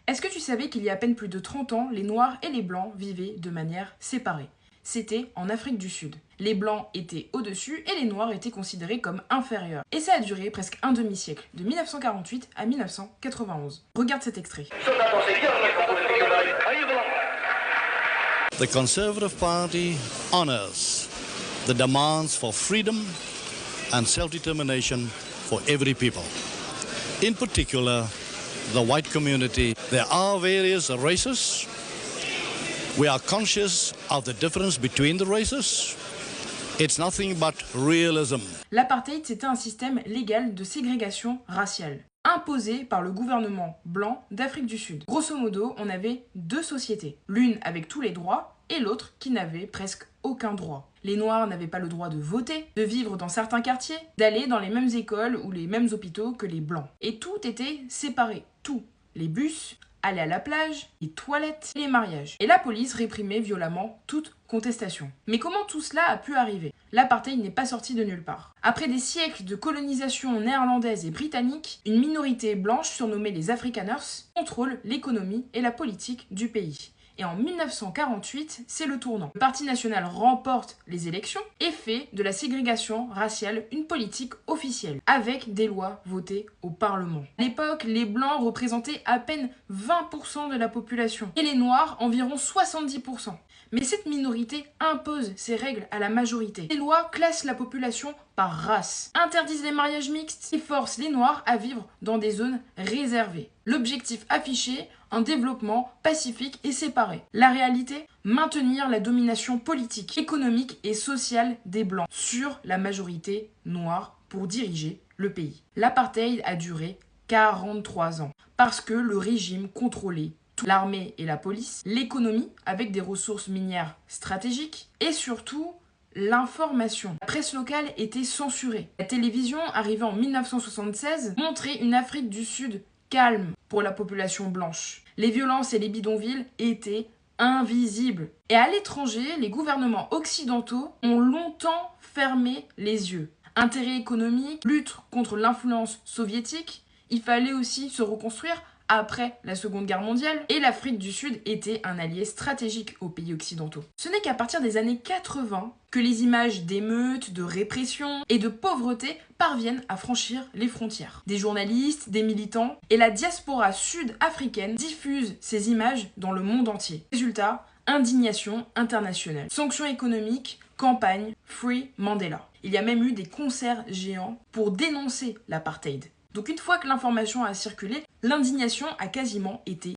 Est-ce que tu savais qu'il y a à peine plus de 30 ans, les Noirs et les Blancs vivaient de manière séparée? C'était en Afrique du Sud. Les Blancs étaient au-dessus et les Noirs étaient considérés comme inférieurs. Et ça a duré presque un demi-siècle, de 1948 à 1991. Regarde cet extrait. The Conservative Party honors the demands for freedom and self-determination for every people. In particular, the white community. There are various races. We are conscious of the difference between the races. It's nothing but realism. L'apartheid, c'était un système légal de ségrégation raciale, imposé par le gouvernement blanc d'Afrique du Sud. Grosso modo, on avait deux sociétés, l'une avec tous les droits et l'autre qui n'avait presque aucun droit. Les Noirs n'avaient pas le droit de voter, de vivre dans certains quartiers, d'aller dans les mêmes écoles ou les mêmes hôpitaux que les Blancs. Et tout était séparé, tout. Les bus, aller à la plage, les toilettes, les mariages. Et la police réprimait violemment toute contestation. Mais comment tout cela a pu arriver? L'apartheid n'est pas sorti de nulle part. Après des siècles de colonisation néerlandaise et britannique, une minorité blanche surnommée les Afrikaners contrôle l'économie et la politique du pays. Et en 1948, c'est le tournant. Le Parti national remporte les élections et fait de la ségrégation raciale une politique officielle, avec des lois votées au Parlement. À l'époque, les Blancs représentaient à peine 20% de la population et les Noirs environ 70%. Mais cette minorité impose ses règles à la majorité. Les lois classent la population par race, interdisent les mariages mixtes et forcent les Noirs à vivre dans des zones réservées. L'objectif affiché, un développement pacifique et séparé. La réalité, maintenir la domination politique, économique et sociale des Blancs sur la majorité noire pour diriger le pays. L'apartheid a duré 43 ans parce que le régime contrôlait l'armée et la police, l'économie avec des ressources minières stratégiques et surtout l'information. La presse locale était censurée. La télévision, arrivée en 1976, montrait une Afrique du Sud calme pour la population blanche. Les violences et les bidonvilles étaient invisibles. Et à l'étranger, les gouvernements occidentaux ont longtemps fermé les yeux. Intérêt économique, lutte contre l'influence soviétique, il fallait aussi se reconstruire après la Seconde Guerre mondiale, et l'Afrique du Sud était un allié stratégique aux pays occidentaux. Ce n'est qu'à partir des années 80 que les images d'émeutes, de répression et de pauvreté parviennent à franchir les frontières. Des journalistes, des militants et la diaspora sud-africaine diffusent ces images dans le monde entier. Résultat, indignation internationale. Sanctions économiques, campagne Free Mandela. Il y a même eu des concerts géants pour dénoncer l'apartheid. Donc une fois que l'information a circulé, l'indignation a quasiment été